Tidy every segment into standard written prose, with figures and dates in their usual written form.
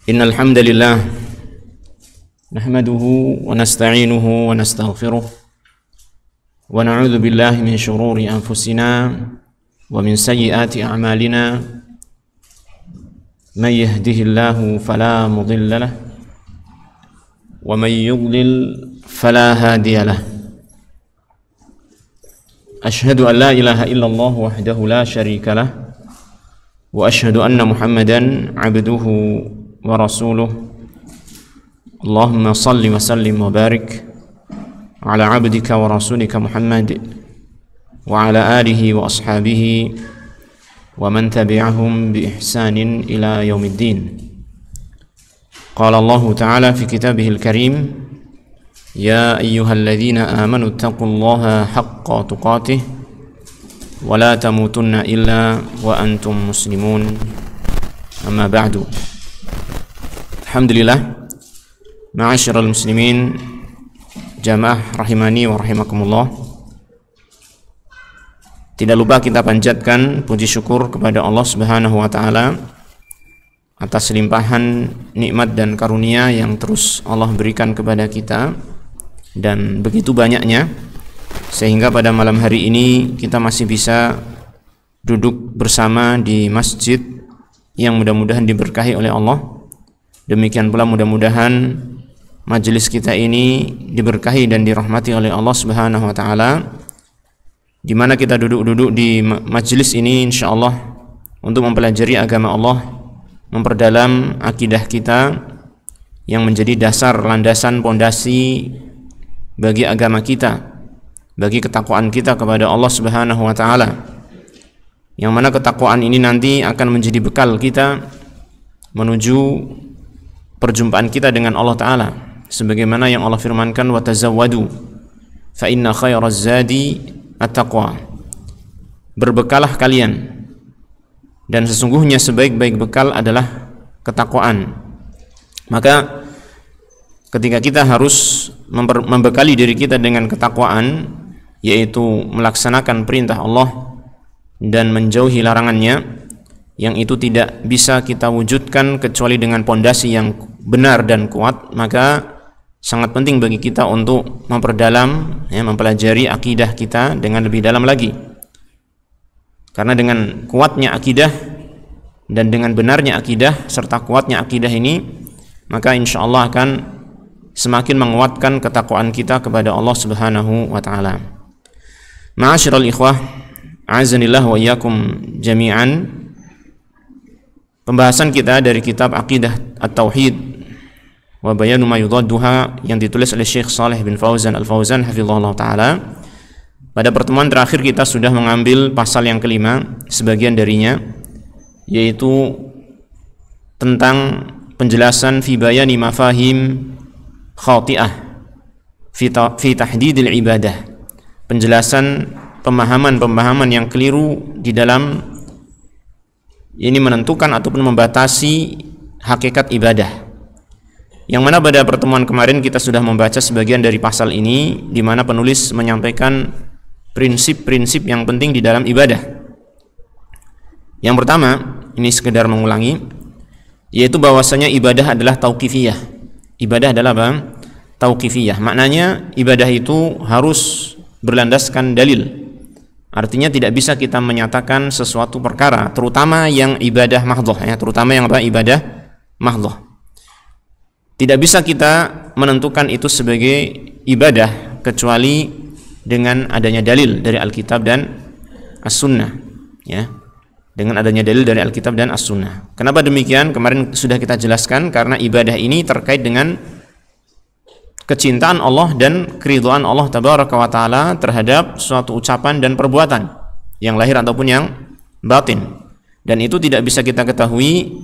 Innal hamdalillah nahmaduhu wa nasta'inuhu wa nastaghfiruh wa na'udzu billahi min shururi anfusina wa min sayyiati a'malina man yahdihillahu fala mudilla lahu wa man yudlil fala hadiya lahu. Ashhadu an la ilaha illallah wahdahu la syarika lah wa ashhadu anna Muhammadan 'abduhu wa rasuluh. Allahumma salli wa sallim wa barik ala 'abdika wa rasulika Muhammad wa ala alihi wa ashabihi wa man tabi'ahum bi ihsanin ila yaumiddin. Qala Allah ta'ala fi kitabihil karim, ya ayyuhalladzina amanu taqullaha haqqa tuqatih wa la tamutunna illa wa antum muslimun. Amma ba'du. Alhamdulillah, ma'asyiral muslimin, jamaah rahimani wa rahimakumullah. Tidak lupa kita panjatkan puji syukur kepada Allah Subhanahu wa taala atas limpahan nikmat dan karunia yang terus Allah berikan kepada kita, dan begitu banyaknya sehingga pada malam hari ini kita masih bisa duduk bersama di masjid yang mudah-mudahan diberkahi oleh Allah. Demikian pula mudah-mudahan majelis kita ini diberkahi dan dirahmati oleh Allah Subhanahu wa taala, di mana kita duduk-duduk di majelis ini insyaallah untuk mempelajari agama Allah, memperdalam akidah kita yang menjadi dasar landasan pondasi bagi agama kita, bagi ketakwaan kita kepada Allah Subhanahu wa taala, yang mana ketakwaan ini nanti akan menjadi bekal kita menuju perjumpaan kita dengan Allah Ta'ala, sebagaimana yang Allah firmankan, wa tazawwadu fa inna khairaz zadi at-taqwa. Berbekalah kalian, dan sesungguhnya sebaik-baik bekal adalah ketakwaan. Maka ketika kita harus membekali diri kita dengan ketakwaan, yaitu melaksanakan perintah Allah dan menjauhi larangannya, yang itu tidak bisa kita wujudkan kecuali dengan pondasi yang benar dan kuat, maka sangat penting bagi kita untuk memperdalam, mempelajari akidah kita dengan lebih dalam lagi. Karena dengan kuatnya akidah dan dengan benarnya akidah serta kuatnya akidah ini, maka insya Allah akan semakin menguatkan ketakwaan kita kepada Allah Subhanahu wa taala. Ma'asyiral ikhwah, a'azzanillah wa iyyakum jami'an. Pembahasan kita dari kitab Aqidah At-Tauhid wa Bayanu ma yudadduha yang ditulis oleh Syekh Shalih bin Fauzan Al-Fauzan hafizahullah taala. Pada pertemuan terakhir kita sudah mengambil pasal yang kelima, sebagian darinya, yaitu tentang penjelasan fi bayani mafahim khati'ah fi tahdidil ibadah. Penjelasan pemahaman-pemahaman yang keliru di dalam ini menentukan ataupun membatasi hakikat ibadah. Yang mana pada pertemuan kemarin kita sudah membaca sebagian dari pasal ini, di mana penulis menyampaikan prinsip-prinsip yang penting di dalam ibadah. Yang pertama, ini sekedar mengulangi, yaitu bahwasanya ibadah adalah tauqifiyah. Ibadah adalah apa? Tauqifiyah. Maknanya ibadah itu harus berlandaskan dalil. Artinya tidak bisa kita menyatakan sesuatu perkara, terutama yang ibadah mahdhah, terutama yang apa? Ibadah mahdhah. Tidak bisa kita menentukan itu sebagai ibadah kecuali dengan adanya dalil dari Alkitab dan As-Sunnah, ya. Dengan adanya dalil dari Alkitab dan As-Sunnah. Kenapa demikian? Kemarin sudah kita jelaskan, karena ibadah ini terkait dengan kecintaan Allah dan keridhaan Allah Tabaraka wa Ta'ala terhadap suatu ucapan dan perbuatan yang lahir ataupun yang batin. Dan itu tidak bisa kita ketahui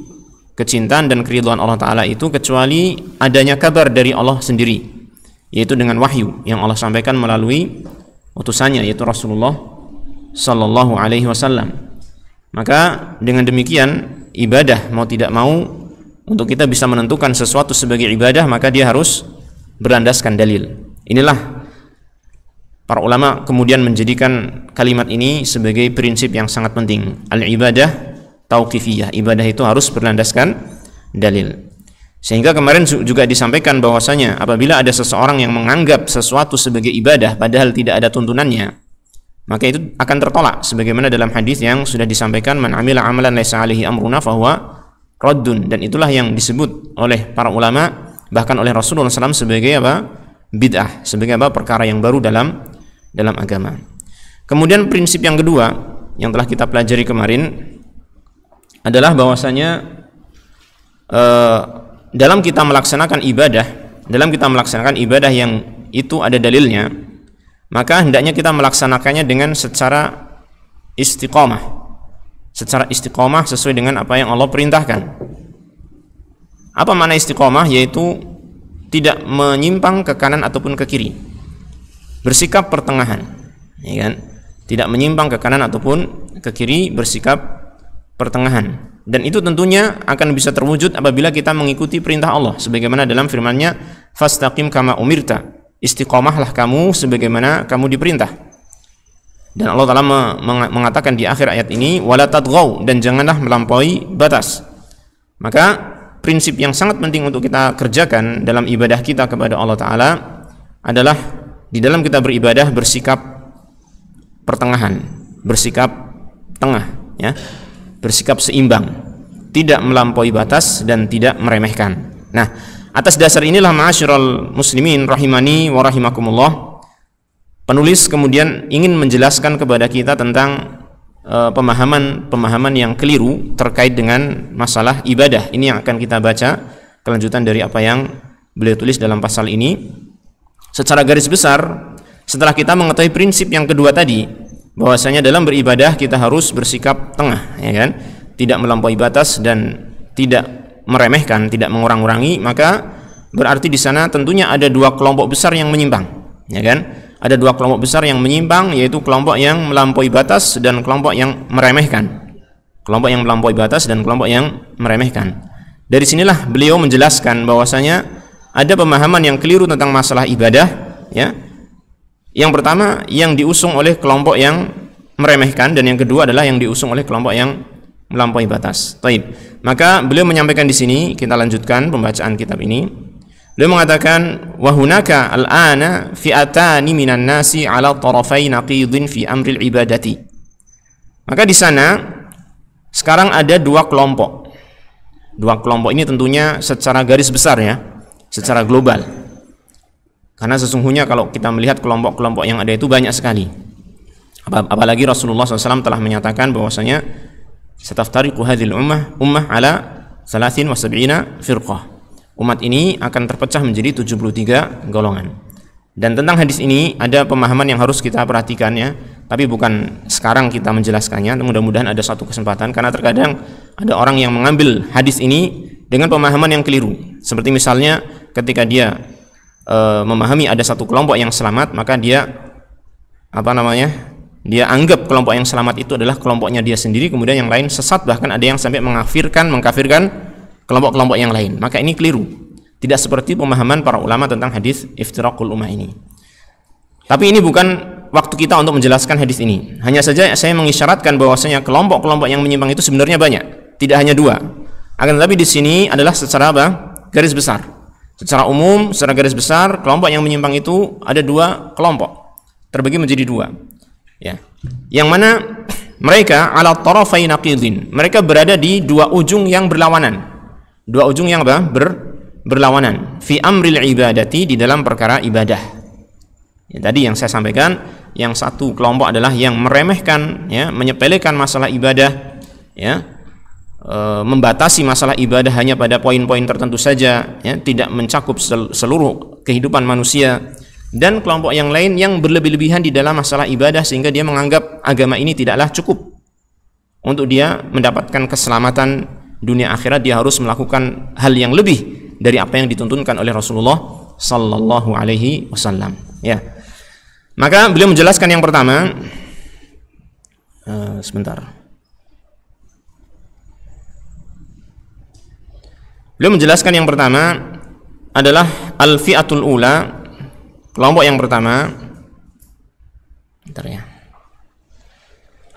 kecintaan dan keridhaan Allah Ta'ala itu kecuali adanya kabar dari Allah sendiri, yaitu dengan wahyu yang Allah sampaikan melalui utusannya, yaitu Rasulullah Sallallahu Alaihi Wasallam. Maka dengan demikian ibadah mau tidak mau, untuk kita bisa menentukan sesuatu sebagai ibadah, maka dia harus berlandaskan dalil. Inilah para ulama kemudian menjadikan kalimat ini sebagai prinsip yang sangat penting. Al-ibadah tauqifiyah. Ibadah itu harus berlandaskan dalil. Sehingga kemarin juga disampaikan bahwasanya apabila ada seseorang yang menganggap sesuatu sebagai ibadah padahal tidak ada tuntunannya, maka itu akan tertolak sebagaimana dalam hadis yang sudah disampaikan, man amila amalan laisa alaihi amruna fahuwa raddun, dan itulah yang disebut oleh para ulama bahkan oleh Rasulullah SAW sebagai apa? Bid'ah, sebagai apa? Perkara yang baru dalam agama. Kemudian prinsip yang kedua yang telah kita pelajari kemarin adalah bahwasanya dalam kita melaksanakan ibadah yang itu ada dalilnya, maka hendaknya kita melaksanakannya dengan secara istiqomah sesuai dengan apa yang Allah perintahkan. Apa makna istiqomah? Yaitu tidak menyimpang ke kanan ataupun ke kiri, bersikap pertengahan, ya kan? Tidak menyimpang ke kanan ataupun ke kiri, bersikap pertengahan. Dan itu tentunya akan bisa terwujud apabila kita mengikuti perintah Allah sebagaimana dalam firman-Nya, fastaqim kama umirta, istiqomahlah kamu sebagaimana kamu diperintah. Dan Allah Ta'ala mengatakan di akhir ayat ini, wala tadghaw, dan janganlah melampaui batas. Maka prinsip yang sangat penting untuk kita kerjakan dalam ibadah kita kepada Allah Ta'ala adalah di dalam kita beribadah bersikap pertengahan, bersikap tengah, ya, bersikap seimbang, tidak melampaui batas dan tidak meremehkan. Nah, atas dasar inilah ma'asyiral muslimin rahimani wa rahimakumullah, penulis kemudian ingin menjelaskan kepada kita tentang pemahaman yang keliru terkait dengan masalah ibadah. Ini yang akan kita baca kelanjutan dari apa yang beliau tulis dalam pasal ini. Secara garis besar, setelah kita mengetahui prinsip yang kedua tadi, bahwasanya dalam beribadah kita harus bersikap tengah, ya kan? Tidak melampaui batas dan tidak meremehkan, tidak mengurang-urangi, maka berarti di sana tentunya ada dua kelompok besar yang menyimpang, ya kan? Ada dua kelompok besar yang menyimpang, yaitu kelompok yang melampaui batas dan kelompok yang meremehkan. Kelompok yang melampaui batas dan kelompok yang meremehkan. Dari sinilah beliau menjelaskan bahwasanya ada pemahaman yang keliru tentang masalah ibadah, ya. Yang pertama yang diusung oleh kelompok yang meremehkan, dan yang kedua adalah yang diusung oleh kelompok yang melampaui batas. Taib. Maka beliau menyampaikan di sini, kita lanjutkan pembacaan kitab ini. Beliau mengatakan, wa hunaka al-ana fi'atani minan nasi ala tarafai naqidin fi amril ibadati. Maka di sana sekarang ada dua kelompok. Dua kelompok ini tentunya secara garis besar, ya, secara global. Karena sesungguhnya kalau kita melihat kelompok-kelompok yang ada itu banyak sekali. Apalagi Rasulullah SAW telah menyatakan bahwasanya sataftariqu hadhil ummah ala 73 firqah. Umat ini akan terpecah menjadi 73 golongan. Dan tentang hadis ini ada pemahaman yang harus kita perhatikan, ya. Tapi bukan sekarang kita menjelaskannya. Mudah-mudahan ada satu kesempatan, karena terkadang ada orang yang mengambil hadis ini dengan pemahaman yang keliru. Seperti misalnya ketika dia memahami ada satu kelompok yang selamat, maka dia dia anggap kelompok yang selamat itu adalah kelompoknya dia sendiri, kemudian yang lain sesat, bahkan ada yang sampai mengkafirkan kelompok-kelompok yang lain. Maka ini keliru, tidak seperti pemahaman para ulama tentang hadis iftiraqul ummah ini. Tapi ini bukan waktu kita untuk menjelaskan hadis ini. Hanya saja saya mengisyaratkan bahwasanya kelompok-kelompok yang menyimpang itu sebenarnya banyak, tidak hanya dua. Akan tetapi di sini adalah secara garis besar. Secara umum, secara garis besar, kelompok yang menyimpang itu ada dua kelompok, terbagi menjadi dua, ya. Yang mana mereka ala tarafai naqidin, mereka berada di dua ujung yang berlawanan. Dua ujung yang berlawanan fi amril ibadati, di dalam perkara ibadah. Ya, tadi yang saya sampaikan, yang satu kelompok adalah yang meremehkan, ya, menyepelekan masalah ibadah, ya. Membatasi masalah ibadah hanya pada poin-poin tertentu saja, ya, tidak mencakup seluruh kehidupan manusia. Dan kelompok yang lain yang berlebih-lebihan di dalam masalah ibadah sehingga dia menganggap agama ini tidaklah cukup untuk dia mendapatkan keselamatan dunia akhirat. Dia harus melakukan hal yang lebih dari apa yang dituntunkan oleh Rasulullah sallallahu alaihi wasallam, ya. Maka beliau menjelaskan yang pertama, Beliau menjelaskan yang pertama adalah al-fi'atul ula, kelompok yang pertama.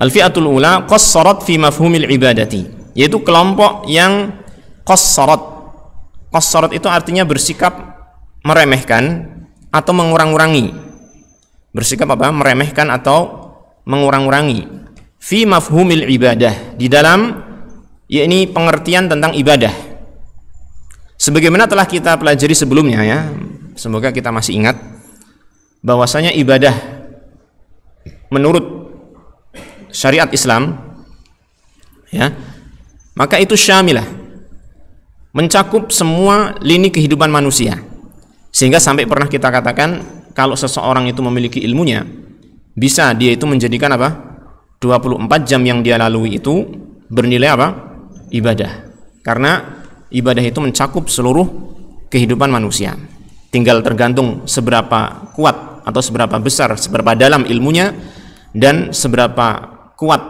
Al-fi'atul ula qassarat fi mafhumil ibadati, yaitu kelompok yang qassarat, qassarat itu artinya bersikap meremehkan atau mengurang-urangi. Bersikap apa? Meremehkan atau mengurang-urangi. Fi mafhumil ibadah, di dalam yakni pengertian tentang ibadah. Sebagaimana telah kita pelajari sebelumnya ya. Semoga kita masih ingat bahwasanya ibadah menurut syariat Islam ya, maka itu syamilah, mencakup semua lini kehidupan manusia. Sehingga sampai pernah kita katakan kalau seseorang itu memiliki ilmunya, bisa dia itu menjadikan apa? 24 jam yang dia lalui itu bernilai apa? Ibadah. Karena ibadah itu mencakup seluruh kehidupan manusia. Tinggal tergantung seberapa kuat atau seberapa besar, seberapa dalam ilmunya dan seberapa kuat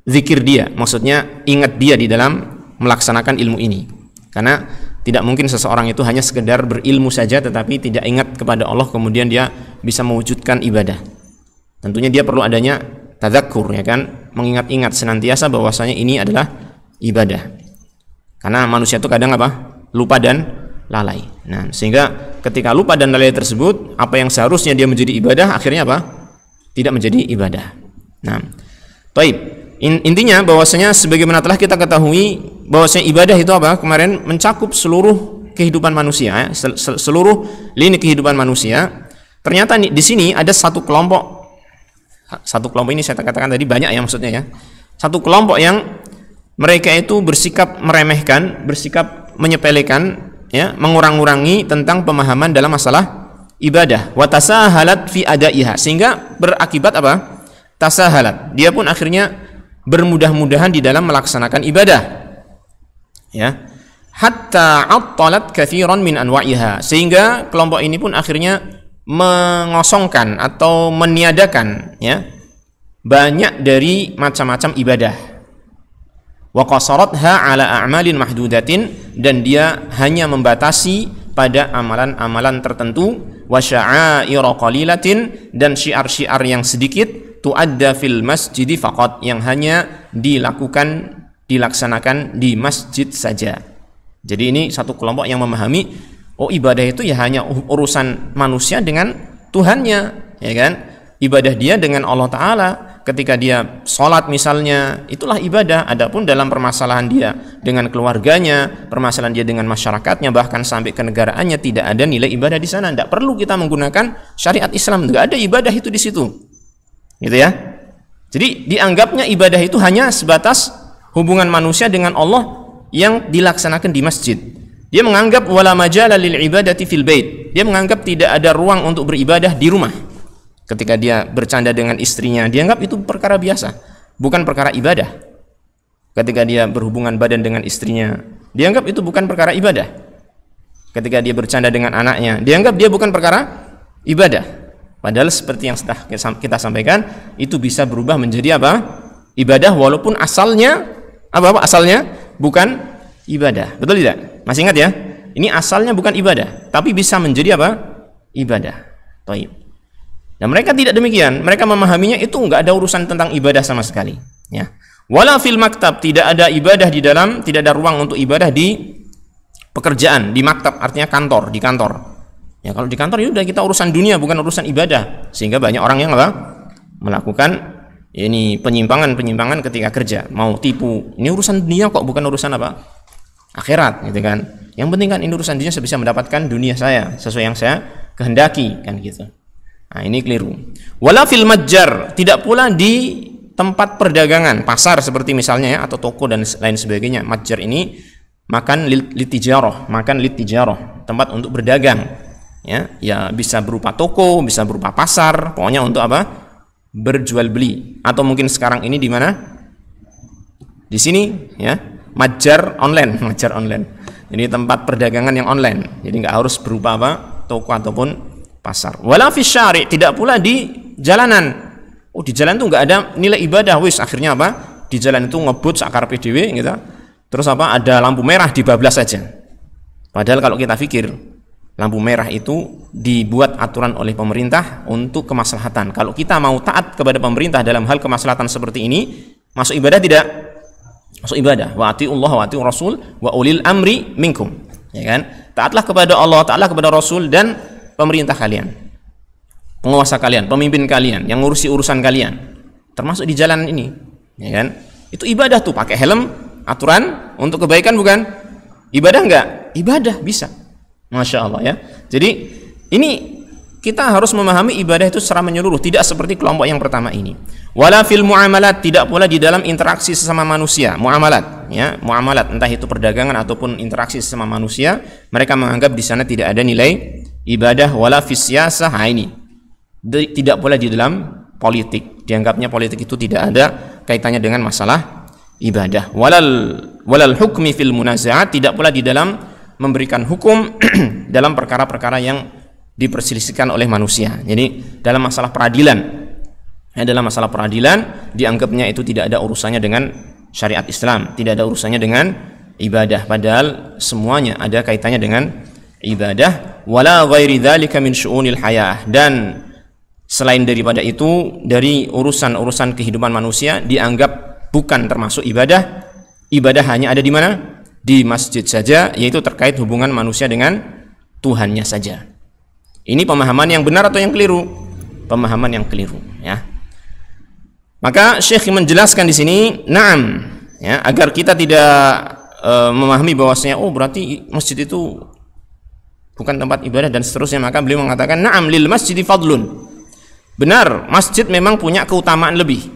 zikir dia. Maksudnya ingat dia di dalam melaksanakan ilmu ini. Karena tidak mungkin seseorang itu hanya sekedar berilmu saja tetapi tidak ingat kepada Allah kemudian dia bisa mewujudkan ibadah. Tentunya dia perlu adanya tadzakkur, ya kan, mengingat-ingat senantiasa bahwasanya ini adalah ibadah. Karena manusia itu kadang apa? Lupa dan lalai. Nah, sehingga ketika lupa dan lalai tersebut, apa yang seharusnya dia menjadi ibadah akhirnya apa? Tidak menjadi ibadah. Nah, baik. Intinya bahwasanya sebagaimana telah kita ketahui bahwasanya ibadah itu apa? Kemarin mencakup seluruh kehidupan manusia, ya, seluruh lini kehidupan manusia. Ternyata di sini ada satu kelompok ini saya katakan tadi banyak ya maksudnya ya. Satu kelompok yang mereka itu bersikap meremehkan, bersikap menyepelekan, ya, mengurang-urangi tentang pemahaman dalam masalah ibadah. Wa tasahalat fi adaiha, sehingga berakibat apa? Tasahalat. Dia pun akhirnya bermudah-mudahan di dalam melaksanakan ibadah. Ya. Hatta attalat katsiran min anwa'iha, sehingga kelompok ini pun akhirnya mengosongkan atau meniadakan, ya, banyak dari macam-macam ibadah. Wa qasaratha ala a'malin mahdudatin, dan dia hanya membatasi pada amalan-amalan tertentu, wa sya'aira qalilatin, dan syiar-syiar yang sedikit, tu'adda fil masjidi faqat, yang hanya dilaksanakan di masjid saja. Jadi ini satu kelompok yang memahami, oh, ibadah itu ya hanya urusan manusia dengan Tuhannya, ya kan? Ibadah dia dengan Allah Ta'ala. Ketika dia sholat misalnya, itulah ibadah. Adapun dalam permasalahan dia dengan keluarganya, permasalahan dia dengan masyarakatnya, bahkan sampai kenegaraannya, tidak ada nilai ibadah di sana. Tidak perlu kita menggunakan syariat Islam. Tidak ada ibadah itu di situ, gitu ya. Jadi dianggapnya ibadah itu hanya sebatas hubungan manusia dengan Allah yang dilaksanakan di masjid. Dia menganggap wala majala lil ibadati fil bait. Dia menganggap tidak ada ruang untuk beribadah di rumah. Ketika dia bercanda dengan istrinya, dia anggap itu perkara biasa, bukan perkara ibadah. Ketika dia berhubungan badan dengan istrinya, dia anggap itu bukan perkara ibadah. Ketika dia bercanda dengan anaknya, dia anggap dia bukan perkara ibadah. Padahal seperti yang sudah kita sampaikan, itu bisa berubah menjadi apa? Ibadah, walaupun asalnya apa? Asalnya bukan ibadah. Betul tidak? Masih ingat ya? Ini asalnya bukan ibadah, tapi bisa menjadi apa? Ibadah. Taib. Dan mereka tidak demikian. Mereka memahaminya itu enggak ada urusan tentang ibadah sama sekali. Ya. Wala fil maktab, tidak ada ibadah di dalam, tidak ada ruang untuk ibadah di pekerjaan, di maktab artinya kantor, di kantor. Ya, kalau di kantor ya udah kita urusan dunia, bukan urusan ibadah. Sehingga banyak orang yang apa? Melakukan ini penyimpangan ketika kerja, mau tipu. Ini urusan dunia kok, bukan urusan apa? Akhirat, gitu kan. Yang penting kan ini urusan dunia, saya bisa mendapatkan dunia saya sesuai yang saya kehendaki, kan gitu. Nah, ini keliru. Wala fil majjar, tidak pula di tempat perdagangan, pasar seperti misalnya ya, atau toko dan lain sebagainya. Majjar ini makan litijarah, tempat untuk berdagang. Ya, ya bisa berupa toko, bisa berupa pasar, pokoknya untuk apa? Berjual beli. Atau mungkin sekarang ini di mana? Di sini, ya. Majjar online. Jadi tempat perdagangan yang online. Jadi nggak harus berupa apa? Toko ataupun pasar. Wala fi syari', tidak pula di jalanan. Oh, di jalan tuh nggak ada nilai ibadah. Wis, akhirnya apa? Di jalan itu ngebut sakar PDW gitu. Terus apa? Ada lampu merah dibablas saja. Padahal kalau kita pikir, lampu merah itu dibuat aturan oleh pemerintah untuk kemaslahatan. Kalau kita mau taat kepada pemerintah dalam hal kemaslahatan seperti ini, masuk ibadah tidak? Masuk ibadah. Wa atiullah wa atiur rasul wa ulil amri minkum. Ya kan? Taatlah kepada Allah, taatlah kepada Rasul dan pemerintah kalian, penguasa kalian, pemimpin kalian yang ngurusi urusan kalian, termasuk di jalan ini, ya kan? Itu ibadah tuh, pakai helm, aturan untuk kebaikan bukan? Ibadah enggak? Ibadah bisa. Masya Allah ya. Jadi ini kita harus memahami ibadah itu secara menyeluruh, tidak seperti kelompok yang pertama ini. Wala fil muamalat, tidak pula di dalam interaksi sesama manusia. Muamalat, ya, muamalat entah itu perdagangan ataupun interaksi sesama manusia, mereka menganggap di sana tidak ada nilai ibadah. Wala fis siyasah, ini tidak pula di dalam politik, dianggapnya politik itu tidak ada kaitannya dengan masalah ibadah. Walal hukmi fil munazaat, tidak pula di dalam memberikan hukum dalam perkara-perkara yang diperselisihkan oleh manusia. Jadi dalam masalah peradilan, dalam masalah peradilan dianggapnya itu tidak ada urusannya dengan syariat Islam, tidak ada urusannya dengan ibadah, padahal semuanya ada kaitannya dengan ibadah. Wala ghairi dzalika min syu'unil hayah, dan selain daripada itu dari urusan-urusan kehidupan manusia dianggap bukan termasuk ibadah. Ibadah hanya ada di mana? Di masjid saja, yaitu terkait hubungan manusia dengan Tuhannya saja. Ini pemahaman yang benar atau yang keliru? Pemahaman yang keliru, ya. Maka Syekh menjelaskan di sini, na'am, ya, agar kita tidak memahami bahwasanya oh berarti masjid itu bukan tempat ibadah dan seterusnya, maka beliau mengatakan na'am lil masjidi fadlun. Benar, masjid memang punya keutamaan lebih.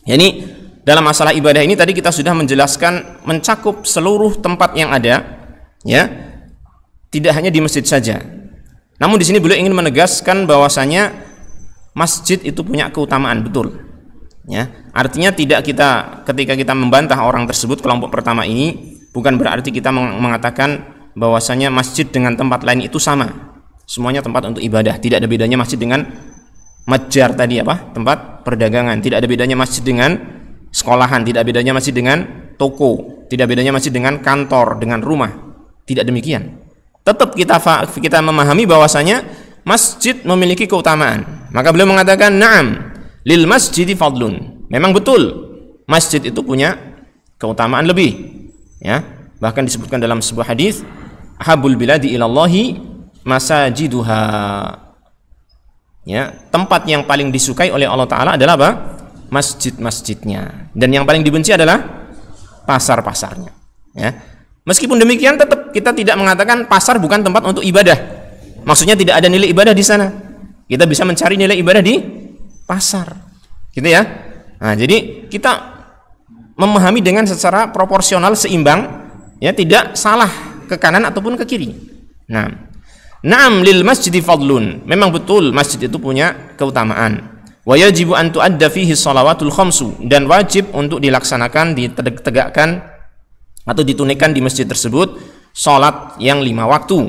Ya, ini dalam masalah ibadah ini tadi kita sudah menjelaskan mencakup seluruh tempat yang ada, ya. Tidak hanya di masjid saja. Namun di sini beliau ingin menegaskan bahwasanya masjid itu punya keutamaan, betul. Ya, artinya tidak kita ketika kita membantah orang tersebut kelompok pertama ini, bukan berarti kita mengatakan bahwasanya masjid dengan tempat lain itu sama. Semuanya tempat untuk ibadah, tidak ada bedanya masjid dengan matjar tadi apa? Tempat perdagangan, tidak ada bedanya masjid dengan sekolahan, tidak bedanya masjid dengan toko, tidak bedanya masjid dengan kantor, dengan rumah. Tidak demikian. Tetap kita memahami bahwasanya masjid memiliki keutamaan. Maka beliau mengatakan na'am lil masjidi fadlun. Memang betul masjid itu punya keutamaan lebih, ya. Bahkan disebutkan dalam sebuah hadis, habul biladi ilallahi masajiduha. Ya, tempat yang paling disukai oleh Allah Ta'ala adalah apa? Masjid-masjidnya. Dan yang paling dibenci adalah pasar-pasarnya, ya. Meskipun demikian tetap kita tidak mengatakan pasar bukan tempat untuk ibadah. Maksudnya tidak ada nilai ibadah di sana. Kita bisa mencari nilai ibadah di pasar, gitu ya. Nah, jadi kita memahami dengan secara proporsional, seimbang, ya, tidak salah ke kanan ataupun ke kiri. Nah, na'am lil masjidi fadlun. Memang betul masjid itu punya keutamaan. Wa yajibu an tu'adda fihi shalawatul khamsu, dan wajib untuk dilaksanakan, ditegakkan atau ditunaikan di masjid tersebut salat yang 5 waktu,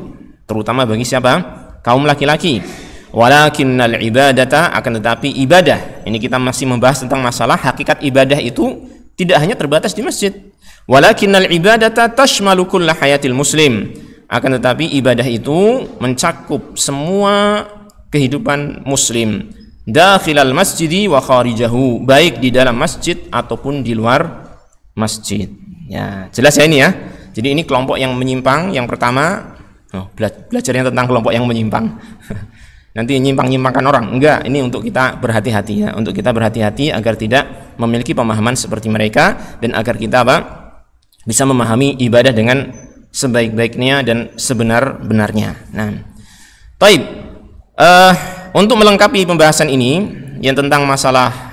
terutama bagi siapa? Kaum laki-laki. Walakinnal ibadata, akan tetapi ibadah, ini kita masih membahas tentang masalah hakikat ibadah itu tidak hanya terbatas di masjid. Walakinnal ibadata tashmalu kulla hayatil muslim, akan tetapi ibadah itu mencakup semua kehidupan muslim, dakhilal masjidi wa kharijahu, baik di dalam masjid ataupun di luar masjid. Ya, jelas ya ini ya. Jadi ini kelompok yang menyimpang. Yang pertama, belajarnya tentang kelompok yang menyimpang. Nanti nyimpang-nyimpangkan orang. Enggak, ini untuk kita berhati-hati ya. Untuk kita berhati-hati agar tidak memiliki pemahaman seperti mereka, dan agar kita bisa memahami ibadah dengan sebaik-baiknya dan sebenar-benarnya. Nah, taib. Untuk melengkapi pembahasan ini yang tentang masalah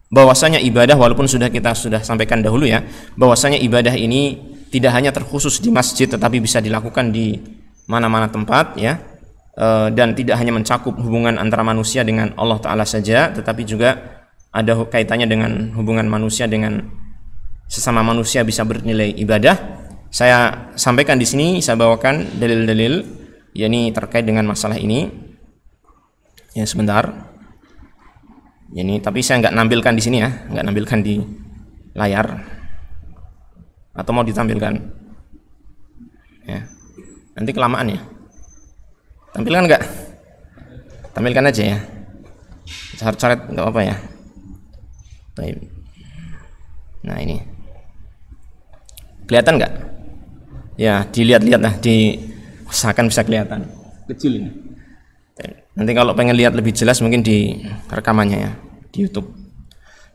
bahwasanya ibadah, walaupun kita sudah sampaikan dahulu ya, bahwasanya ibadah ini tidak hanya terkhusus di masjid tetapi bisa dilakukan di mana-mana tempat, ya, dan tidak hanya mencakup hubungan antara manusia dengan Allah Ta'ala saja, tetapi juga ada kaitannya dengan hubungan manusia dengan sesama manusia, bisa bernilai ibadah. Saya sampaikan di sini, saya bawakan dalil-dalil yakni terkait dengan masalah ini. Ya, sebentar. Ini tapi saya nggak nampilkan di sini ya, nggak nampilkan di layar. Atau mau ditampilkan? Ya, nanti kelamaan ya. Tampilkan nggak? Tampilkan aja ya. Coret-coret nggak apa ya. Nah ini, kelihatan nggak? Ya, dilihat-lihat lah, usahakan bisa kelihatan. Kecil ini. Nanti kalau pengen lihat lebih jelas mungkin di rekamannya ya, di YouTube.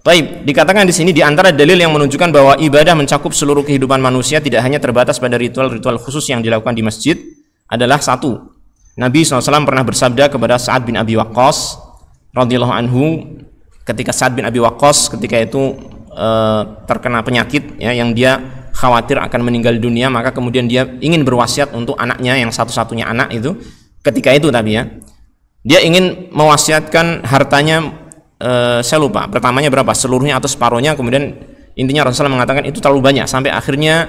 Baik, dikatakan di sini di antara dalil yang menunjukkan bahwa ibadah mencakup seluruh kehidupan manusia, tidak hanya terbatas pada ritual-ritual khusus yang dilakukan di masjid, adalah satu. Nabi SAW pernah bersabda kepada Sa'ad bin Abi Waqqas radhiyallahu anhu, ketika Sa'ad bin Abi Waqqas ketika itu terkena penyakit ya, yang dia khawatir akan meninggal dunia, maka kemudian dia ingin berwasiat untuk anaknya yang satu-satunya anak itu, ketika itu tapi ya, dia ingin mewasiatkan hartanya, saya lupa pertamanya berapa, seluruhnya atau separuhnya, kemudian intinya Rasulullah mengatakan itu terlalu banyak, sampai akhirnya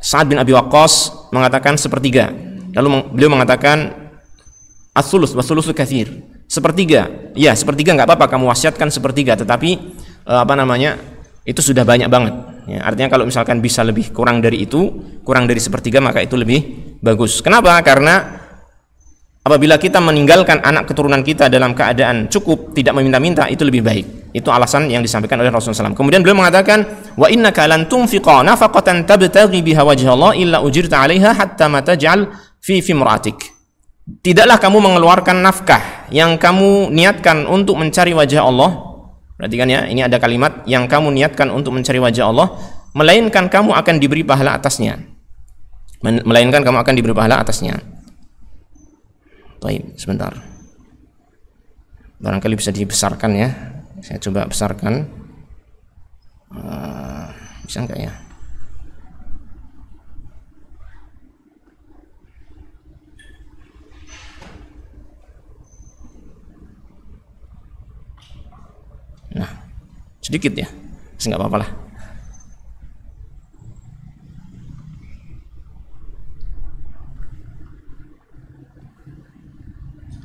Sa'ad bin Abi Waqqas mengatakan sepertiga, lalu beliau mengatakan as-sulus was-sulusu katsir, sepertiga, ya sepertiga nggak apa-apa kamu wasiatkan sepertiga, tetapi itu sudah banyak banget ya, artinya kalau misalkan bisa lebih kurang dari itu, kurang dari sepertiga, maka itu lebih bagus. Kenapa? Karena apabila kita meninggalkan anak keturunan kita dalam keadaan cukup, tidak meminta-minta, itu lebih baik. Itu alasan yang disampaikan oleh Rasulullah SAW. Kemudian beliau mengatakan, wa innaka lan tunfiqa nafaqatan tabtaghi biha wajhallah illa ujirta 'alaiha hatta ma taj'al fi imra'atik. Tidaklah kamu mengeluarkan nafkah yang kamu niatkan untuk mencari wajah Allah. Perhatikan ya, ini ada kalimat yang kamu niatkan untuk mencari wajah Allah, melainkan kamu akan diberi pahala atasnya. Melainkan kamu akan diberi pahala atasnya. Baik, sebentar. Barangkali bisa dibesarkan ya. Saya coba besarkan. Bisa enggak ya? Nah, sedikit ya. Enggak apa-apa lah.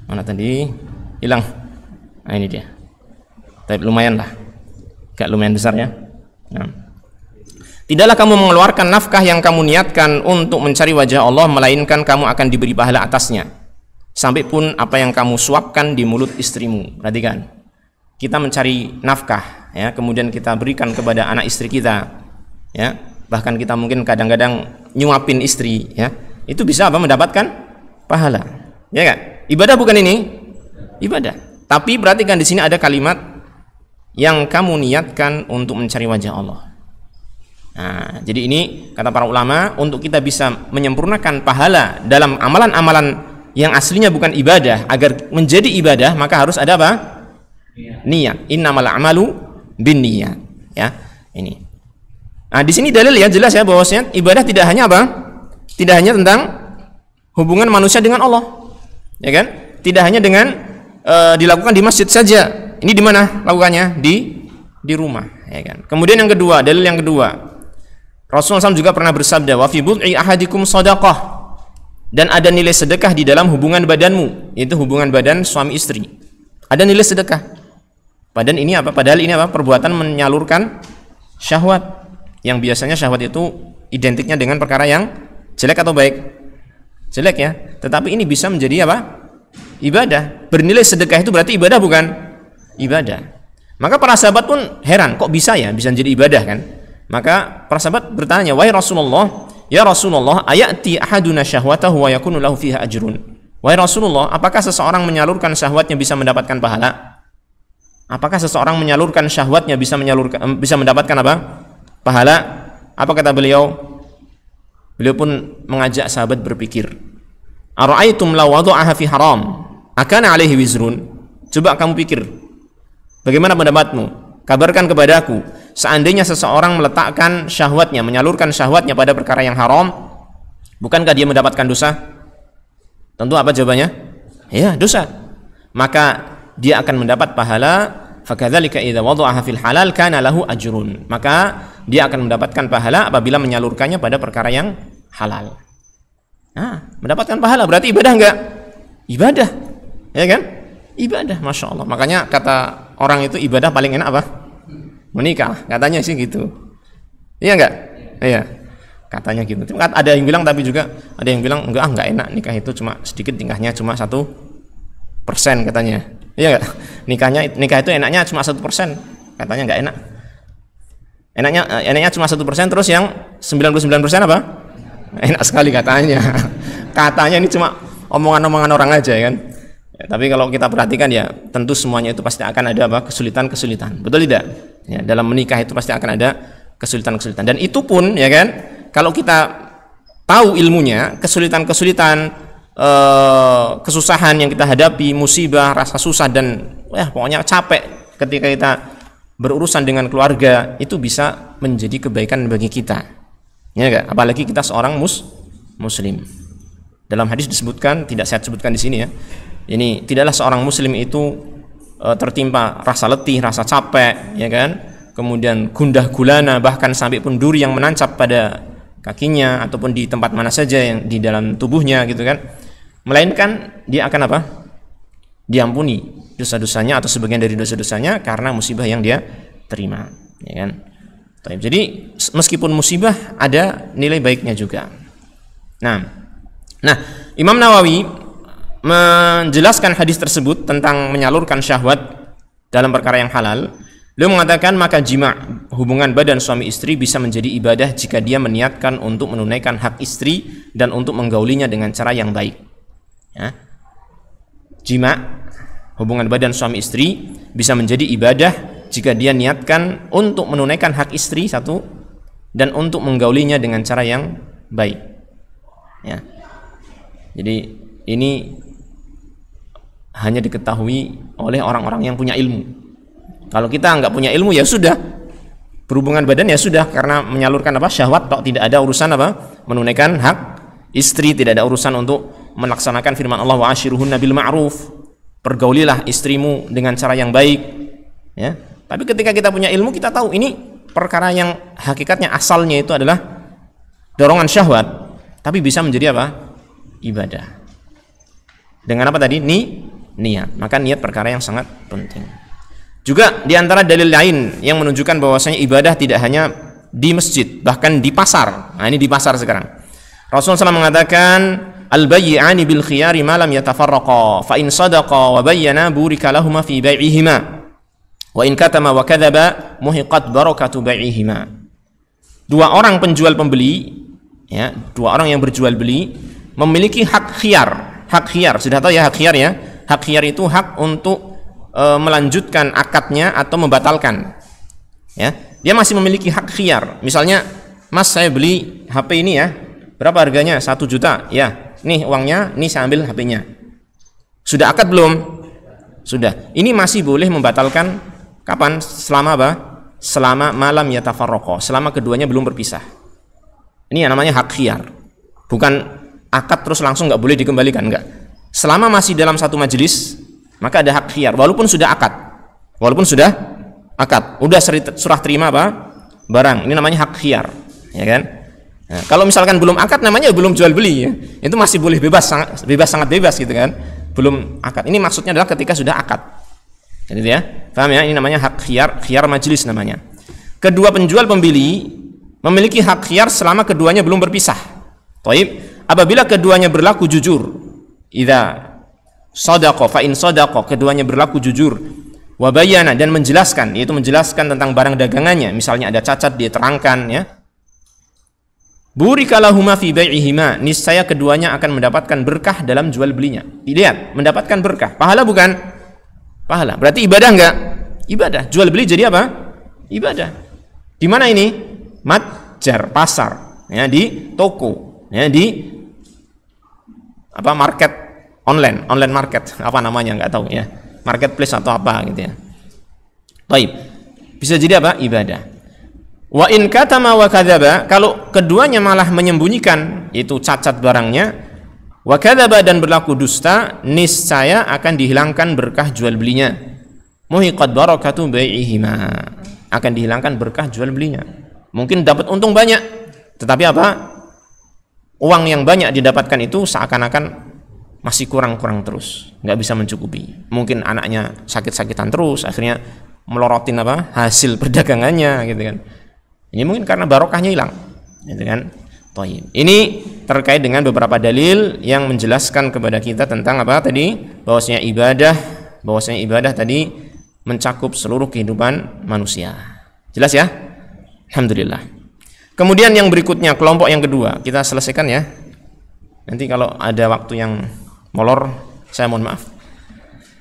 Mana tadi? Hilang. Nah, ini dia. Tapi lumayan lah. Gak lumayan besar ya. Nah. Tidaklah kamu mengeluarkan nafkah yang kamu niatkan untuk mencari wajah Allah, melainkan kamu akan diberi pahala atasnya. Sampai pun apa yang kamu suapkan di mulut istrimu. Perhatikan. Kita mencari nafkah ya, kemudian kita berikan kepada anak istri kita. Ya. Bahkan kita mungkin kadang-kadang nyuapin istri ya. Itu bisa apa? Mendapatkan pahala. Ya kan? Ibadah bukan ini? Ibadah. Tapi perhatikan di sini ada kalimat yang kamu niatkan untuk mencari wajah Allah. Nah, jadi ini kata para ulama, untuk kita bisa menyempurnakan pahala dalam amalan-amalan yang aslinya bukan ibadah, agar menjadi ibadah, maka harus ada apa? Niat. Innamal a'malu binniyat. Ya, ini. Nah, di sini dalil ya, jelas ya, bahwasanya ibadah tidak hanya apa? Tidak hanya tentang hubungan manusia dengan Allah. Ya kan? Tidak hanya dengan dilakukan di masjid saja. Ini di mana lakukannya? Di rumah, ya kan? Kemudian yang kedua, dalil yang kedua, Rasulullah SAW juga pernah bersabda, wa fi bud'i ahadikum shadaqah, dan ada nilai sedekah di dalam hubungan badanmu, yaitu hubungan badan suami istri. Ada nilai sedekah. Padahal ini apa? Padahal ini apa? Perbuatan menyalurkan syahwat, yang biasanya syahwat itu identiknya dengan perkara yang jelek atau baik? Jelek ya. Tetapi ini bisa menjadi apa? Ibadah. Bernilai sedekah itu berarti ibadah bukan? Ibadah. Maka para sahabat pun heran, kok bisa ya, bisa menjadi ibadah kan? Maka para sahabat bertanya, wahai Rasulullah, ya Rasulullah, ayati ahaduna syahwatahu wa yakunu lahu fiha ajrun. Wahai Rasulullah, apakah seseorang menyalurkan syahwatnya bisa mendapatkan pahala? Apakah seseorang menyalurkan syahwatnya bisa mendapatkan apa? Pahala? Apa kata beliau? Beliau pun mengajak sahabat berpikir. Ara'aitum law wada'aha fi haram, akana alaihi wizrun? Coba kamu pikir. Bagaimana pendapatmu? Kabarkan kepadaku, seandainya seseorang meletakkan syahwatnya, menyalurkan syahwatnya pada perkara yang haram, bukankah dia mendapatkan dosa? Tentu apa jawabannya? Ya, dosa. Maka dia akan mendapat pahala. Fakadzalika idza wada'aha fil halal kana lahu ajrun. Maka dia akan mendapatkan pahala apabila menyalurkannya pada perkara yang halal. Nah, mendapatkan pahala berarti ibadah enggak? Ibadah. Ya kan? Ibadah, Masya Allah. Makanya kata orang itu ibadah paling enak apa? Menikah. Katanya sih gitu. Iya enggak? Iya. Katanya gitu. Ada yang bilang, tapi juga ada yang bilang enggak enak nikah itu, cuma sedikit, nikahnya cuma 1% katanya. Iya enggak? Nikah itu enaknya cuma 1%. Katanya enggak enak. Enaknya cuma 1%, terus yang 99% apa? Enak sekali katanya. Katanya ini cuma omongan-omongan orang aja ya kan. Ya, tapi kalau kita perhatikan ya tentu semuanya itu pasti akan ada apa? Kesulitan-kesulitan. Betul tidak? Ya, dalam menikah itu pasti akan ada kesulitan-kesulitan. Dan itu pun ya kan, kalau kita tahu ilmunya, kesulitan-kesulitan, kesusahan yang kita hadapi, musibah, rasa susah dan pokoknya capek ketika kita berurusan dengan keluarga, itu bisa menjadi kebaikan bagi kita. Ya enggak? Apalagi kita seorang muslim. Dalam hadis disebutkan, tidak saya sebutkan di sini ya. Ini tidaklah seorang muslim itu tertimpa rasa letih, rasa capek, ya kan? Kemudian gundah gulana, bahkan sampai pun duri yang menancap pada kakinya ataupun di tempat mana saja yang di dalam tubuhnya gitu kan. Melainkan dia akan apa? Diampuni dosa-dosanya atau sebagian dari dosa-dosanya karena musibah yang dia terima, ya kan? Jadi meskipun musibah ada nilai baiknya juga. Nah, Imam Nawawi menjelaskan hadis tersebut tentang menyalurkan syahwat dalam perkara yang halal. Beliau mengatakan maka jima', hubungan badan suami istri, bisa menjadi ibadah jika dia meniatkan untuk menunaikan hak istri dan untuk menggaulinya dengan cara yang baik. Ya. Jima', hubungan badan suami istri bisa menjadi ibadah jika dia niatkan untuk menunaikan hak istri satu dan untuk menggaulinya dengan cara yang baik. Ya. Jadi ini hanya diketahui oleh orang-orang yang punya ilmu. Kalau kita nggak punya ilmu ya sudah, berhubungan badan ya sudah, karena menyalurkan apa? Syahwat, kok tidak ada urusan apa? Menunaikan hak istri, tidak ada urusan untuk melaksanakan firman Allah wa ashiruhunna bil ma'ruf. Pergaulilah istrimu dengan cara yang baik, ya. Tapi ketika kita punya ilmu, kita tahu ini perkara yang hakikatnya asalnya itu adalah dorongan syahwat, tapi bisa menjadi apa? Ibadah. Dengan apa tadi? Niat. Maka niat perkara yang sangat penting. Juga di antara dalil lain yang menunjukkan bahwasanya ibadah tidak hanya di masjid, bahkan di pasar. Nah, ini di pasar sekarang. Rasulullah SAW mengatakan, al-bayyi'ani bil khiyari ma lam yatafarraqa, fa in sadaqa wa bayyana burika lahuma fi bai'ihima, wa in katama wa kadzaba muhiqat barakatu bai'ihima. Dua orang penjual pembeli, ya, dua orang yang berjual beli memiliki hak khiyar. Hak khiyar, sudah tahu ya hak khiyar ya? Hak khiyar itu hak untuk melanjutkan akadnya atau membatalkan. Ya, dia masih memiliki hak khiyar. Misalnya, Mas, saya beli HP ini ya, berapa harganya? 1 juta. Ya, nih uangnya, nih saya ambil HP-nya. Sudah akad belum? Sudah. Ini masih boleh membatalkan kapan? Selama apa? Selama malam yatafarraqa, selama keduanya belum berpisah. Ini yang namanya hak khiyar. Bukan akad terus langsung nggak boleh dikembalikan, enggak. Selama masih dalam satu majelis, maka ada hak khiyar walaupun sudah akad. Walaupun sudah akad, udah surah terima apa? Barang. Ini namanya hak khiyar, ya kan? Nah, kalau misalkan belum akad, namanya belum jual beli ya. Itu masih boleh bebas, sangat bebas gitu kan. Belum akad. Ini maksudnya adalah ketika sudah akad. Jadi ya, paham ya? Ini namanya hak khiyar majelis namanya. Kedua penjual pembeli memiliki hak khiyar selama keduanya belum berpisah. Thaib, apabila keduanya berlaku jujur, idza shadaqa fa in shadaqa, keduanya berlaku jujur, wa bayyana, dan menjelaskan, yaitu menjelaskan tentang barang dagangannya, misalnya ada cacat dia terangkan ya. Burika lahuma fi bai'ihima, niscaya keduanya akan mendapatkan berkah dalam jual belinya. Dilihat, mendapatkan berkah. Pahala bukan? Pahala. Berarti ibadah enggak? Ibadah. Jual beli jadi apa? Ibadah. Di mana ini? Matjar, pasar, ya, di toko, ya, di apa, market online market, apa namanya nggak tahu ya, marketplace atau apa gitu ya. Baik, bisa jadi apa? Ibadah. Wa in katama wa kadzaba, kalau keduanya malah menyembunyikan itu cacat barangnya, wa kadzaba, dan berlaku dusta, niscaya akan dihilangkan berkah jual belinya. Muhiqat barakatu bai'ihima, akan dihilangkan berkah jual belinya. Mungkin dapat untung banyak, tetapi apa? Uang yang banyak didapatkan itu seakan-akan masih kurang terus, nggak bisa mencukupi. Mungkin anaknya sakit-sakitan terus, akhirnya melorotin apa? Hasil perdagangannya gitu kan. Ini mungkin karena barokahnya hilang, gitu kan. Ini terkait dengan beberapa dalil yang menjelaskan kepada kita tentang apa tadi? Bahwasanya ibadah tadi mencakup seluruh kehidupan manusia. Jelas ya? Alhamdulillah. Kemudian yang berikutnya, kelompok yang kedua, kita selesaikan ya. Nanti kalau ada waktu yang molor, saya mohon maaf.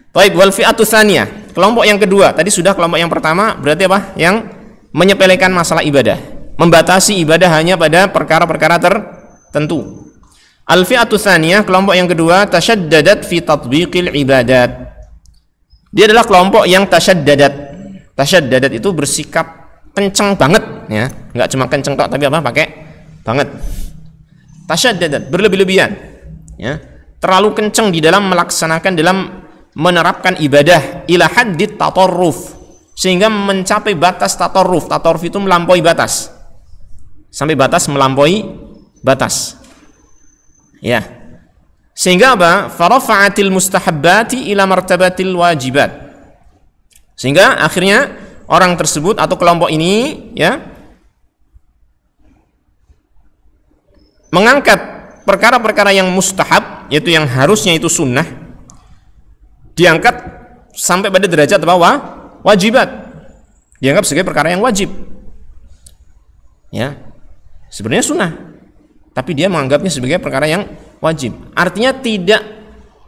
Baik, wal fi'atu tsaniyah. Kelompok yang kedua, tadi sudah kelompok yang pertama, berarti apa? Yang menyepelekan masalah ibadah, membatasi ibadah hanya pada perkara-perkara tertentu. Al fi'atu tsaniyah, kelompok yang kedua, tasyaddadat fi tatbiqil ibadat. Dia adalah kelompok yang tasyaddadat. Tasyaddadat itu bersikap kenceng banget ya, nggak cuma kenceng tok tapi apa? Pakai banget. Tasyaddadat, berlebih-lebihan ya. Terlalu kenceng di dalam melaksanakan, dalam menerapkan ibadah ila haddit tatarruf, sehingga mencapai batas tatarruf. Tatarruf itu melampaui batas, sampai batas melampaui batas ya, sehingga apa? Farafa'atil mustahabbati ila martabatil wajibat, sehingga akhirnya orang tersebut atau kelompok ini ya mengangkat perkara-perkara yang mustahab, yaitu yang harusnya itu sunnah, diangkat sampai pada derajat apa? Wajibat, dianggap sebagai perkara yang wajib ya, sebenarnya sunnah tapi dia menganggapnya sebagai perkara yang wajib. Artinya tidak,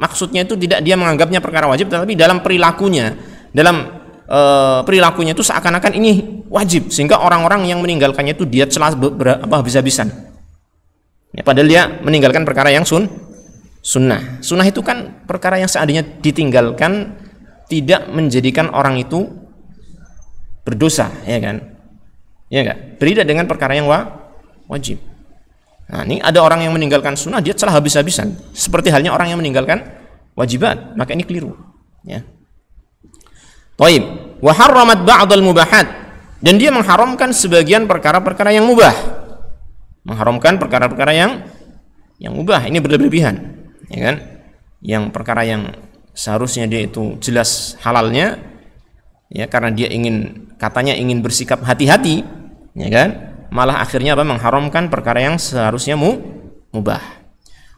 maksudnya itu tidak dia menganggapnya perkara wajib, tetapi dalam perilakunya, dalam perilakunya itu seakan-akan ini wajib, sehingga orang-orang yang meninggalkannya itu dia celah habis-habisan ya, padahal dia meninggalkan perkara yang sunnah. Sunnah itu kan perkara yang seandainya ditinggalkan tidak menjadikan orang itu berdosa, ya kan? Ya enggak? Berbeda dengan perkara yang wajib. Nah, ini ada orang yang meninggalkan sunnah dia celah habis-habisan, seperti halnya orang yang meninggalkan wajibat, maka ini keliru ya. Taib, wa harramat ba'dal mubahat, dan dia mengharamkan sebagian perkara-perkara yang mubah. Mengharamkan perkara-perkara yang mubah, ini berlebihan, ya kan? Yang perkara yang seharusnya dia itu jelas halalnya, ya, karena dia katanya ingin bersikap hati-hati, ya kan? Malah akhirnya apa? Mengharamkan perkara yang seharusnya mubah.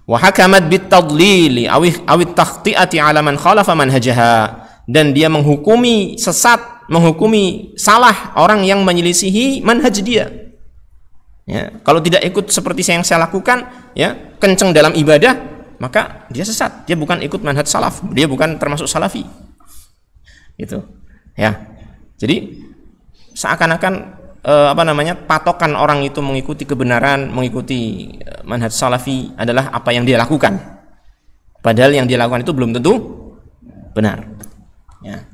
Wa hakamat bitadlili awit takhti'ati ala man khalafa manhajaha, dan dia menghukumi sesat, menghukumi salah orang yang menyelisihi manhaj dia. Ya, kalau tidak ikut seperti yang saya lakukan, ya, kenceng dalam ibadah, maka dia sesat. Dia bukan ikut manhaj salaf, dia bukan termasuk salafi. Gitu. Ya. Jadi seakan-akan patokan orang itu mengikuti kebenaran, mengikuti manhaj salafi adalah apa yang dia lakukan. Padahal yang dia lakukan itu belum tentu benar. Ya.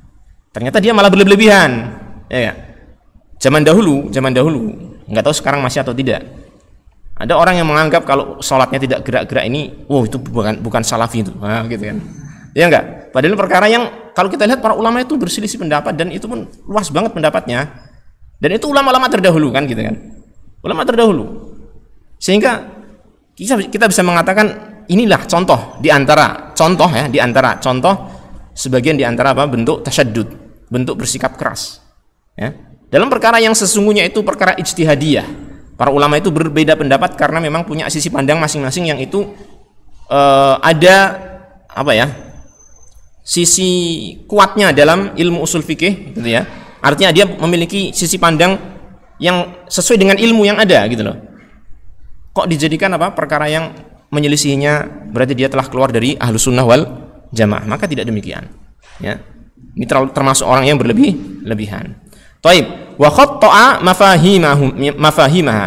Ternyata dia malah berlebihan. Ya. Zaman dahulu, nggak tahu sekarang masih atau tidak. Ada orang yang menganggap kalau sholatnya tidak gerak-gerak ini, itu bukan salafi itu, gitu kan? Ya enggak. Padahal perkara yang kalau kita lihat para ulama itu berselisih pendapat, dan itu pun luas banget pendapatnya. Dan itu ulama-ulama terdahulu kan, gitu kan? Ulama terdahulu. Sehingga kita bisa mengatakan inilah contoh di antara sebagian di antara bentuk tasyaddud, bentuk bersikap keras. Ya. Dalam perkara yang sesungguhnya itu perkara ijtihadiyah, para ulama itu berbeda pendapat karena memang punya sisi pandang masing-masing yang itu ada sisi kuatnya dalam ilmu usul fikih, gitu ya. Artinya dia memiliki sisi pandang yang sesuai dengan ilmu yang ada, gitu loh. Kok dijadikan perkara yang menyelisihinya berarti dia telah keluar dari ahlus sunnah wal jamaah? Maka tidak demikian. Ya, ini termasuk orang yang berlebihan. Taib, wa khatta'a mafahimaha.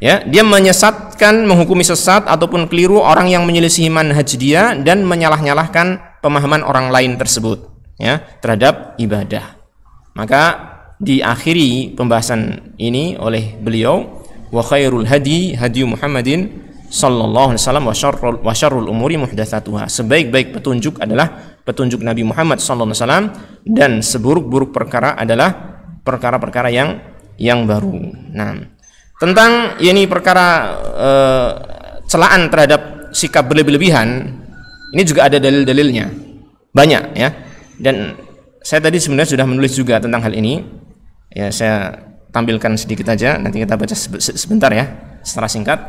Ya, dia menyesatkan, menghukumi sesat ataupun keliru orang yang menyelisihi manhaj dia dan menyalah-nyalahkan pemahaman orang lain tersebut, ya, terhadap ibadah. Maka diakhiri pembahasan ini oleh beliau, wa khairul hadi Muhammadin sallallahu alaihi wasallam wa syarrul umuri muhdatsatuha. Sebaik-baik petunjuk adalah petunjuk Nabi Muhammad sallallahu alaihi wasallam, dan seburuk-buruk perkara adalah perkara-perkara yang baru. Nah, tentang ini perkara celaan terhadap sikap berlebihan, ini juga ada dalil-dalilnya banyak, ya. Dan saya tadi sebenarnya sudah menulis juga tentang hal ini. Ya, saya tampilkan sedikit aja, nanti kita baca sebentar ya, secara singkat.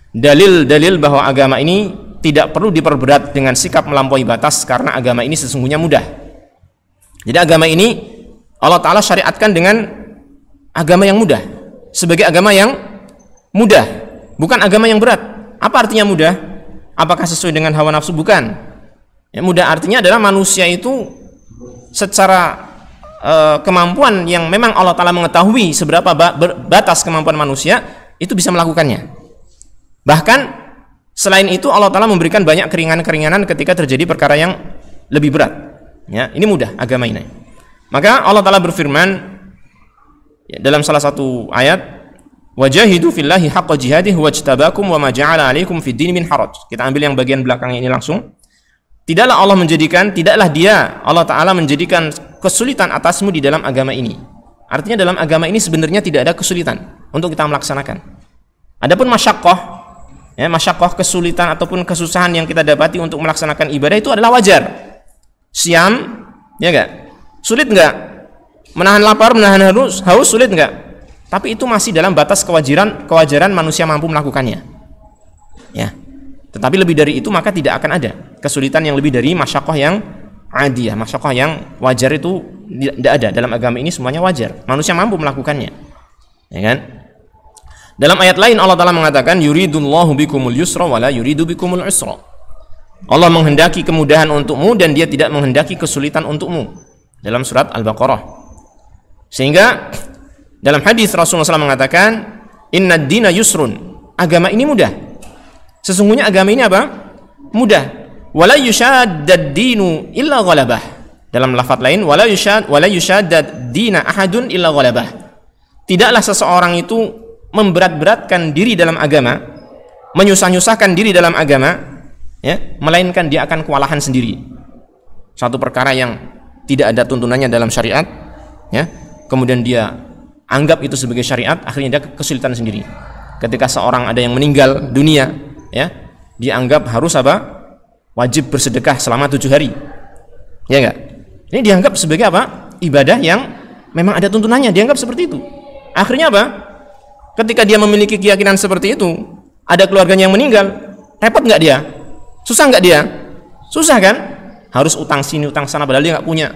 Dalil-dalil bahwa agama ini tidak perlu diperberat dengan sikap melampaui batas, karena agama ini sesungguhnya mudah. Jadi agama ini Allah Ta'ala syariatkan dengan agama yang mudah, sebagai agama yang mudah, bukan agama yang berat. Apa artinya mudah? Apakah sesuai dengan hawa nafsu? Bukan. Ya, mudah artinya adalah manusia itu secara kemampuan yang memang Allah Ta'ala mengetahui seberapa batas kemampuan manusia, itu bisa melakukannya. Bahkan selain itu Allah Ta'ala memberikan banyak keringanan-keringanan ketika terjadi perkara yang lebih berat. Ya, ini mudah agama ini. Maka Allah Ta'ala berfirman ya, dalam salah satu ayat, wajahidu fillahi haqqa jihadih wajtabakum wa ma ja'ala 'alaikum fid din min haraj. Kita ambil yang bagian belakangnya ini langsung. Tidaklah Allah Ta'ala menjadikan kesulitan atasmu di dalam agama ini. Artinya dalam agama ini sebenarnya tidak ada kesulitan untuk kita melaksanakan. Adapun masyaqqah, ya, masyaqqah kesulitan ataupun kesusahan yang kita dapati untuk melaksanakan ibadah itu adalah wajar. Siam, ya enggak? Sulit enggak? Menahan lapar, menahan haus sulit enggak? Tapi itu masih dalam batas kewajaran manusia mampu melakukannya. Ya. Tetapi lebih dari itu maka tidak akan ada kesulitan yang lebih dari masyaqqah yang adiyah, masyaqqah yang wajar itu tidak ada. Dalam agama ini semuanya wajar. Manusia mampu melakukannya. Ya kan? Dalam ayat lain Allah Ta'ala mengatakan yuridullahu bikumul yusra wa la yuridu bikumul usra. Allah menghendaki kemudahan untukmu dan Dia tidak menghendaki kesulitan untukmu. Dalam surat Al-Baqarah. Sehingga dalam hadis Rasulullah SAW mengatakan innad dina yusrun. Agama ini mudah. Sesungguhnya agama ini apa? Mudah. Wala yushaddad dinu illa ghalabah. Dalam lafaz lain wala yushaddad dina ahadun illa ghalabah. Tidaklah seseorang itu memberat-beratkan diri dalam agama, menyusah-nyusahkan diri dalam agama, ya, melainkan dia akan kewalahan sendiri. Satu perkara yang tidak ada tuntunannya dalam syariat, ya, kemudian dia anggap itu sebagai syariat, akhirnya dia kesulitan sendiri. Ketika seorang ada yang meninggal dunia, ya, dia anggap harus apa? Wajib bersedekah selama 7 hari. Ya enggak? Ini dianggap sebagai apa? Ibadah yang memang ada tuntunannya, dianggap seperti itu. Akhirnya apa? Ketika dia memiliki keyakinan seperti itu, ada keluarganya yang meninggal, repot nggak dia? Susah nggak dia? Susah kan? Harus utang sini, utang sana, padahal dia nggak punya.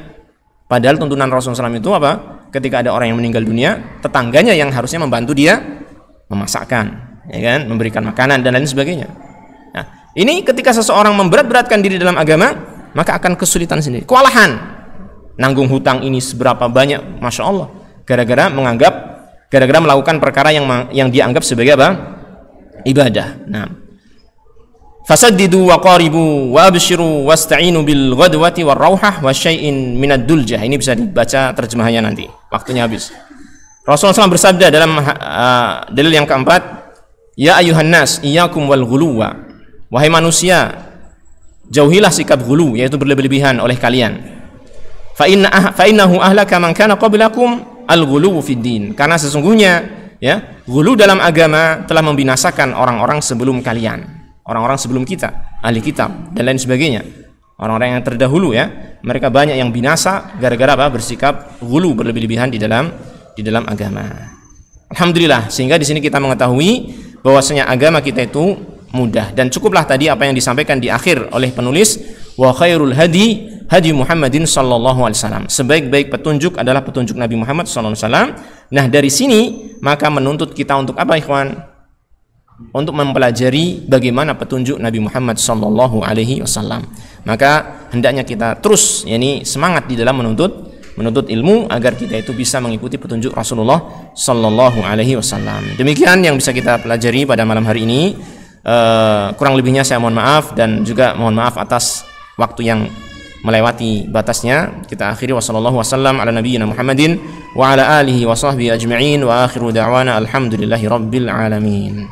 Padahal tuntunan Rasulullah SAW itu apa? Ketika ada orang yang meninggal dunia, tetangganya yang harusnya membantu dia memasakkan, ya kan? Memberikan makanan dan lain sebagainya. Nah, ini ketika seseorang memberat-beratkan diri dalam agama, maka akan kesulitan sendiri, kewalahan. Nanggung hutang ini seberapa banyak, masya Allah, gara-gara melakukan perkara yang dianggap sebagai apa? Ibadah. Nah, fasaddidu wa qaribu wa abshiru wasta'inu bil ghadwati war rauhah wa syai'in minad duljah. Ini bisa dibaca terjemahannya nanti. Waktunya habis. Rasulullah SAW bersabda dalam dalil yang keempat, ya ayuhan nas iyyakum wal ghuluwa. Wahai manusia, jauhilah sikap ghulu, yaitu berlebih-lebihan oleh kalian. Fa innahu ahlaka man kana qablakum al-ghuluw fid din. Karena sesungguhnya, ya, ghulu dalam agama telah membinasakan orang-orang sebelum kalian, orang-orang sebelum kita, ahli kitab dan lain sebagainya. Orang-orang yang terdahulu, ya, mereka banyak yang binasa gara-gara apa? Bersikap ghulu, berlebih-lebihan di dalam agama. Alhamdulillah, sehingga di sini kita mengetahui bahwasanya agama kita itu mudah, dan cukuplah tadi apa yang disampaikan di akhir oleh penulis, wa khairul hadi hadi Muhammadin sallallahu alaihi wasallam. Sebaik-baik petunjuk adalah petunjuk Nabi Muhammad sallallahu alaihi wasallam. Nah, dari sini maka menuntut kita untuk apa, ikhwan? Untuk mempelajari bagaimana petunjuk Nabi Muhammad sallallahu alaihi wasallam. Maka hendaknya kita terus semangat di dalam menuntut ilmu agar kita itu bisa mengikuti petunjuk Rasulullah sallallahu alaihi wasallam. Demikian yang bisa kita pelajari pada malam hari ini. Kurang lebihnya saya mohon maaf, dan juga mohon maaf atas waktu yang melewati batasnya. Kita akhiri wassallallahu wasallam ala nabiyyina Muhammadin wa ala alihi wa sahbihi ajma'in wa akhiru da'wana alhamdulillahi rabbil alamin.